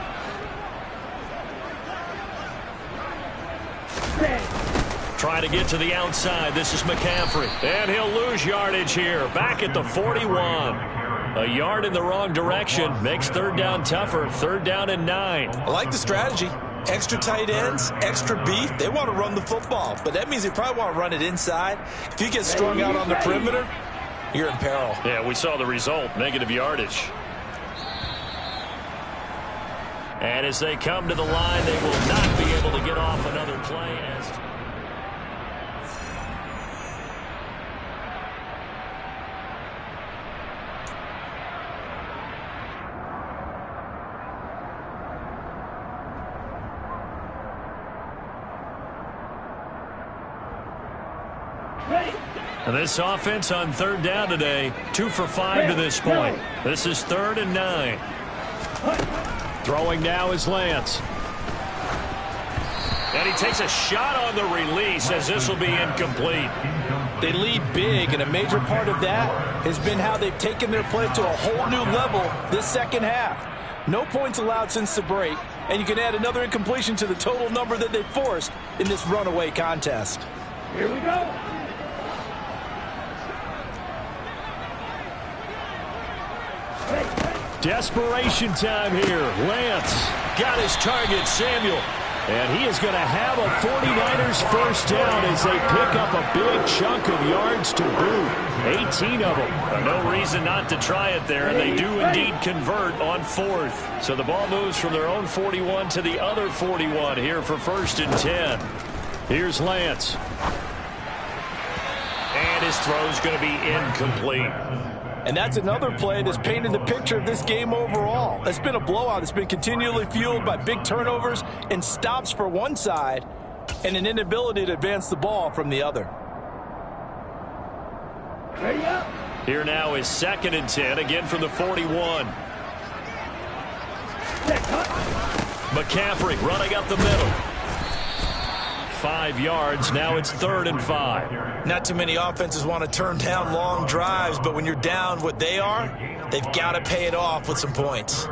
Trying to get to the outside. This is McCaffrey. And he'll lose yardage here. Back at the 41. A yard in the wrong direction. Makes 3rd down tougher. 3rd down and 9. I like the strategy. Extra tight ends, extra beef. They want to run the football, but that means they probably want to run it inside. If you get strung out on the perimeter, you're in peril. Yeah, we saw the result. Negative yardage. And as they come to the line, they will not be able to get off another play. And this offense on 3rd down today, 2 for 5 to this point. This is 3rd and 9. Throwing now is Lance. And he takes a shot on the release as this will be incomplete. They lead big, and a major part of that has been how they've taken their play to a whole new level this second half. No points allowed since the break, and you can add another incompletion to the total number that they forced in this runaway contest. Here we go. Desperation time here. Lance Got his target, Samuel. And he is going to have a 49ers first down as they pick up a big chunk of yards to boot. 18 of them. No reason not to try it there, and they do indeed convert on 4th. So the ball moves from their own 41 to the other 41 here for 1st and 10. Here's Lance. And his throw's going to be incomplete. And that's another play that's painted the picture of this game overall. It's been a blowout. It's been continually fueled by big turnovers and stops for one side and an inability to advance the ball from the other. Ready up. Here now is 2nd and 10, again from the 41. McCaffrey running up the middle. 5 yards. Now it's 3rd and 5. Not too many offenses want to turn down long drives, but when you're down what they are, they've got to pay it off with some points.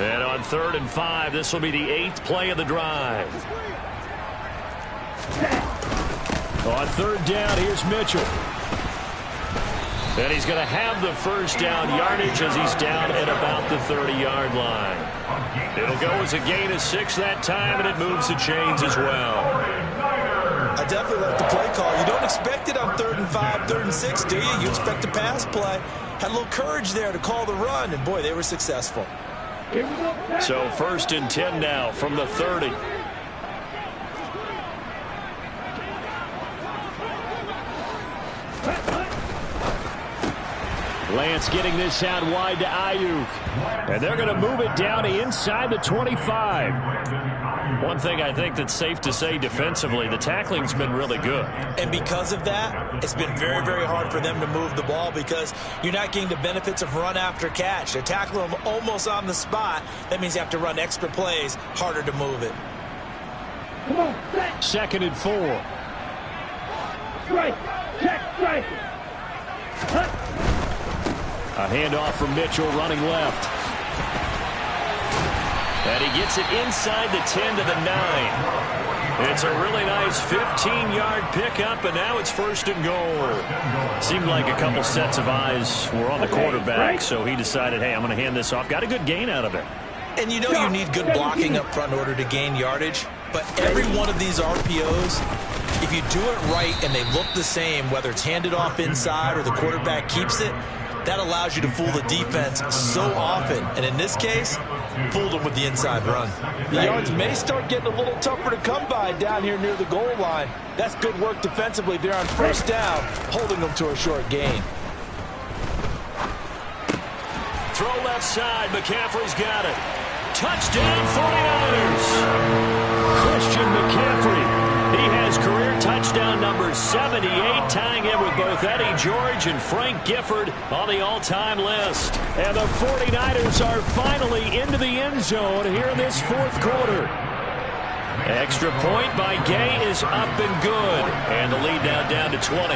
And on 3rd and 5, this will be the 8th play of the drive. On 3rd down, here's Mitchell. And he's going to have the first down yardage as he's down at about the 30-yard line. It'll go as a gain of 6 that time, and it moves the chains as well. I definitely like the play call. You don't expect it on 3rd and 5, 3rd and 6, do you? You expect a pass play. Had a little courage there to call the run, and boy, they were successful. Here we go. So 1st and 10 now from the 30. Lance getting this out wide to Ayuk. And they're going to move it down to inside the 25. One thing I think that's safe to say defensively, the tackling's been really good. And because of that, it's been very, very hard for them to move the ball because you're not getting the benefits of run after catch. They're tackling them almost on the spot. That means you have to run extra plays, harder to move it. Come on, set. 2nd and 4. Strike. Check. Strike. Hut. A handoff from Mitchell running left. And he gets it inside the 10 to the 9. It's a really nice 15-yard pickup, and now it's 1st and goal. Seemed like a couple sets of eyes were on the quarterback, so he decided, hey, I'm going to hand this off. Got a good gain out of it. And you know you need good blocking up front in order to gain yardage, but every one of these RPOs, if you do it right and they look the same, whether it's handed off inside or the quarterback keeps it, that allows you to fool the defense so often. And in this case, fooled them with the inside run. The yards may start getting a little tougher to come by down here near the goal line. That's good work defensively there on 1st down, holding them to a short gain. Throw left side. McCaffrey's got it. Touchdown 49ers. Christian McCaffrey. He has career touchdown number 78, tying it with both Eddie George and Frank Gifford on the all-time list. And the 49ers are finally into the end zone here in this 4th quarter. Extra point by Gay is up and good. And the lead now down to 20.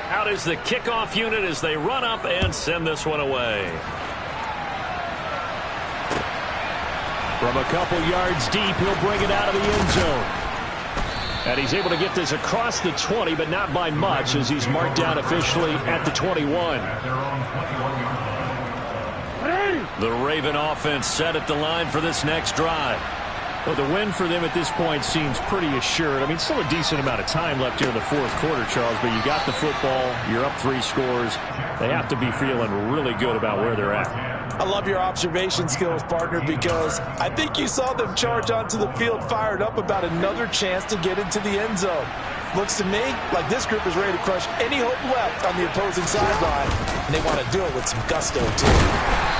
Out is the kickoff unit as they run up and send this one away. From a couple yards deep, he'll bring it out of the end zone. And he's able to get this across the 20, but not by much, as he's marked down officially at the 21. The Raven offense set at the line for this next drive. Well, the win for them at this point seems pretty assured. I mean, still a decent amount of time left here in the 4th quarter, Charles, but you got the football, you're up 3 scores. They have to be feeling really good about where they're at. I love your observation skills, partner, because I think you saw them charge onto the field fired up about another chance to get into the end zone. Looks to me like this group is ready to crush any hope left on the opposing sideline, and they want to do it with some gusto, too.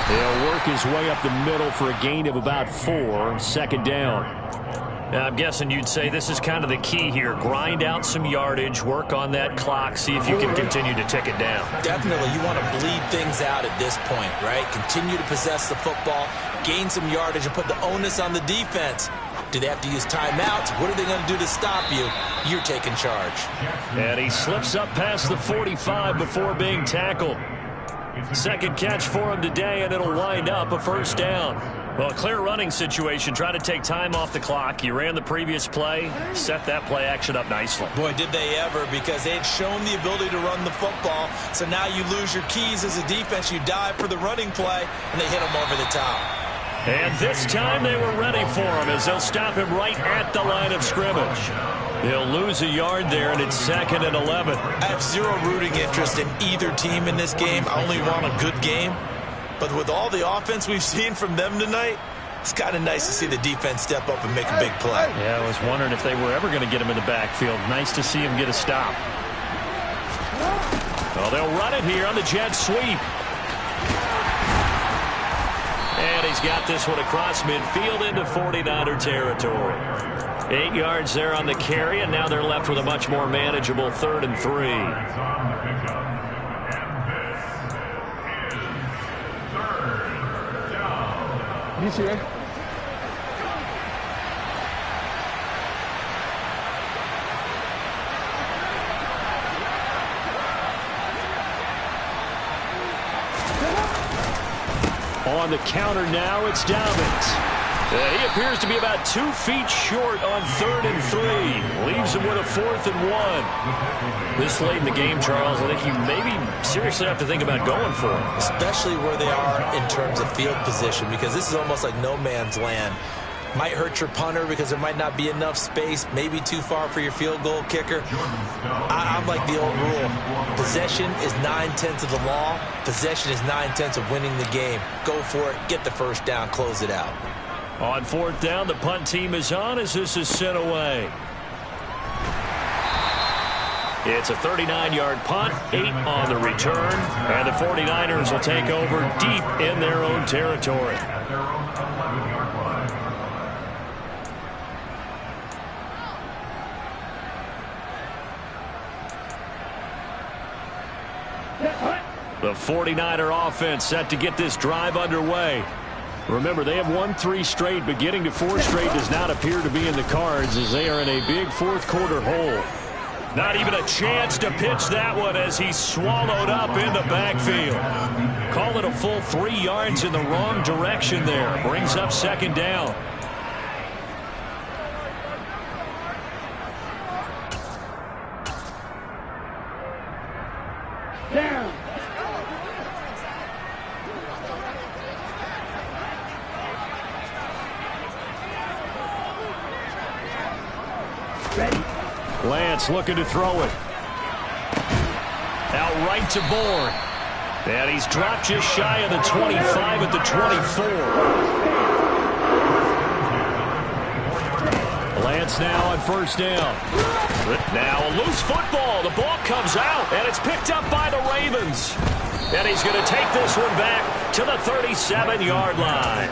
He'll work his way up the middle for a gain of about 4, 2nd down. Now, I'm guessing you'd say this is kind of the key here. Grind out some yardage, work on that clock, see if you can continue to tick it down. Definitely, you want to bleed things out at this point, right? Continue to possess the football, gain some yardage, and put the onus on the defense. Do they have to use timeouts? What are they going to do to stop you? You're taking charge. And he slips up past the 45 before being tackled. 2nd catch for him today, and it'll wind up a 1st down. Well, a clear running situation. Try to take time off the clock. You ran the previous play, set that play action up nicely. Boy, did they ever, because they had shown the ability to run the football. So now you lose your keys as a defense. You dive for the running play, and they hit them over the top. And this time they were ready for him as they'll stop him right at the line of scrimmage. They'll lose a yard there, and it's 2nd and 11. I have zero rooting interest in either team in this game. I only want a good game. But with all the offense we've seen from them tonight, it's kind of nice to see the defense step up and make a big play. Yeah, I was wondering if they were ever going to get him in the backfield. Nice to see him get a stop. Well, they'll run it here on the jet sweep. And he's got this one across midfield into 49er territory. 8 yards there on the carry, and now they're left with a much more manageable 3rd and 3. You see it? On the counter now, it's Dobbins. He appears to be about 2 feet short on 3rd and 3. Leaves him with a 4th and 1. This late in the game, Charles, I think you maybe seriously have to think about going for it. Especially where they are in terms of field position, because this is almost like no man's land. Might hurt your punter because there might not be enough space, maybe too far for your field goal kicker. I'm like the old rule. Possession is 9/10 of the law. Possession is 9/10 of winning the game. Go for it, get the 1st down, close it out. On 4th down, the punt team is on as this is sent away. It's a 39-yard punt, 8 on the return, and the 49ers will take over deep in their own territory. The 49er offense set to get this drive underway. Remember, they have won 3 straight, but getting to 4 straight does not appear to be in the cards as they are in a big 4th quarter hole. Not even a chance to pitch that one as he's swallowed up in the backfield. Call it a full 3 yards in the wrong direction there. Brings up second down. Down. Ready. Lance looking to throw it. Out right to Bourne. And he's dropped just shy of the 25 at the 24. Lance now on first down. Now a loose football. The ball comes out, and it's picked up by the Ravens. And he's going to take this one back to the 37-yard line.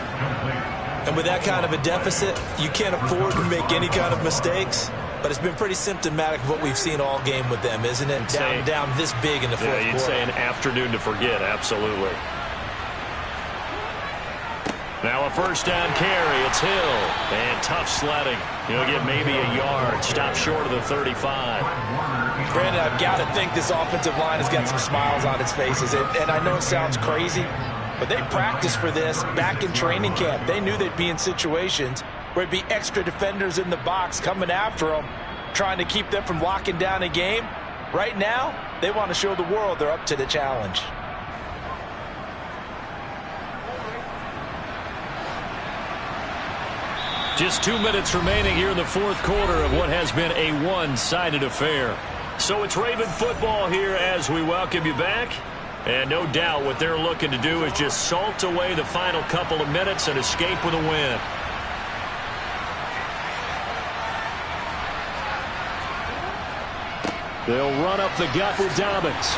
And with that kind of a deficit, you can't afford to make any kind of mistakes. But it's been pretty symptomatic of what we've seen all game with them, isn't it? Down this big in the fourth quarter. You'd say an afternoon to forget, absolutely. Now a first down carry. It's Hill. And tough sledding. He'll get maybe a yard. Stop short of the 35. Brandon, I've got to think this offensive line has got some smiles on its faces. And I know it sounds crazy, but they practiced for this back in training camp. They knew they'd be in situations where it'd be extra defenders in the box coming after them, trying to keep them from locking down a game. Right now, they want to show the world they're up to the challenge. Just 2 minutes remaining here in the fourth quarter of what has been a one-sided affair. So it's Raven football here as we welcome you back. And no doubt what they're looking to do is just salt away the final couple of minutes and escape with a win. They'll run up the gut with Dobbins.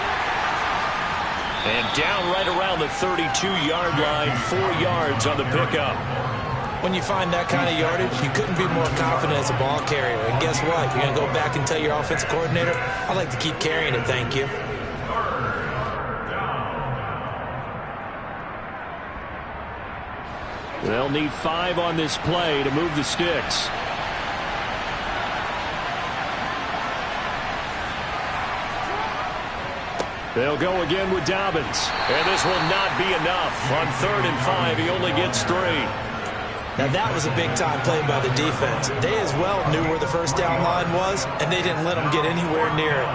And down right around the 32-yard line, 4 yards on the pickup. When you find that kind of yardage, you couldn't be more confident as a ball carrier. And guess what? You're going to go back and tell your offensive coordinator, I'd like to keep carrying it, thank you. They'll need 5 on this play to move the sticks. They'll go again with Dobbins. And this will not be enough. On 3rd and 5, he only gets 3. Now that was a big-time play by the defense. They as well knew where the first down line was, and they didn't let them get anywhere near it.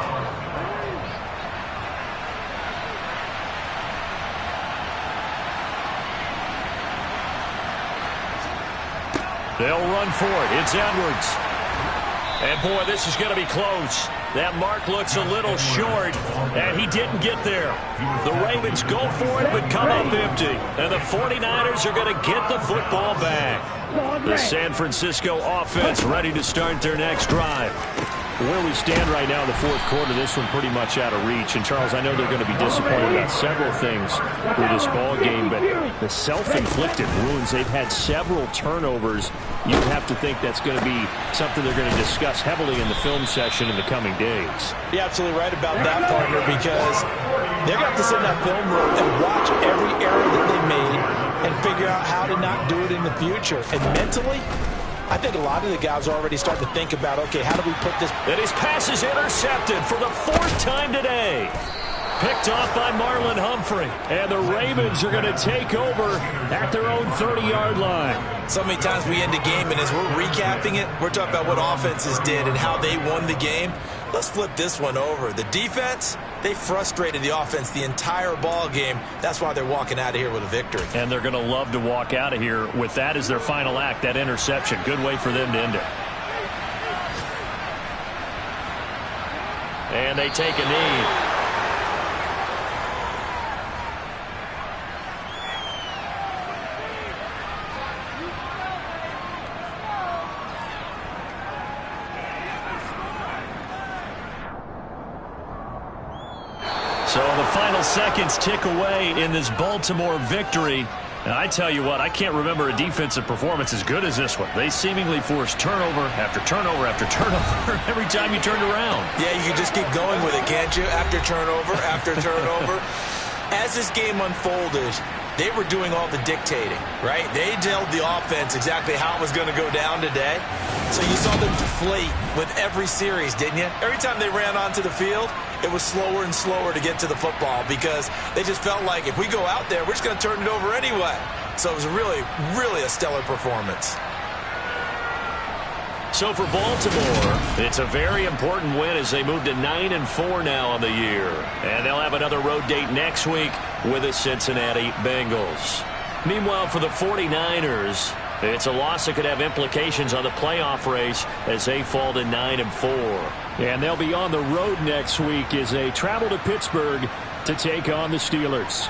They'll run for it. It's Edwards. And, boy, this is going to be close. That mark looks a little short, and he didn't get there. The Ravens go for it, but come up empty. And the 49ers are going to get the football back. The San Francisco offense ready to start their next drive. Where we stand right now in the fourth quarter, this one pretty much out of reach. And, Charles, I know they're going to be disappointed about several things with this ball game, but the self-inflicted wounds, they've had several turnovers. You have to think that's going to be something they're going to discuss heavily in the film session in the coming days. You're absolutely right about that, partner, because they're going to have to sit in that film room and watch every error that they made and figure out how to not do it in the future. And mentally, I think a lot of the guys are already starting to think about, okay, how do we put this? And his pass is intercepted for the 4th time today. Picked off by Marlon Humphrey. And the Ravens are going to take over at their own 30-yard line. So many times we end a game, and as we're recapping it, we're talking about what offenses did and how they won the game. Let's flip this one over. The defense, they frustrated the offense the entire ball game. That's why they're walking out of here with a victory. And they're going to love to walk out of here with that as their final act, that interception. Good way for them to end it. And they take a knee. So the final seconds tick away in this Baltimore victory. And I tell you what, I can't remember a defensive performance as good as this one. They seemingly forced turnover after turnover after turnover every time you turned around. Yeah, you can just keep going with it, can't you? After turnover, after turnover. As this game unfolded, they were doing all the dictating, right? They told the offense exactly how it was going to go down today. So you saw them deflate with every series, didn't you? Every time they ran onto the field, it was slower and slower to get to the football because they just felt like if we go out there, we're just going to turn it over anyway. So it was really, really a stellar performance. So for Baltimore, it's a very important win as they move to 9-4 now on the year. And they'll have another road date next week with the Cincinnati Bengals. Meanwhile, for the 49ers, it's a loss that could have implications on the playoff race as they fall to 9-4. And they'll be on the road next week as they travel to Pittsburgh to take on the Steelers.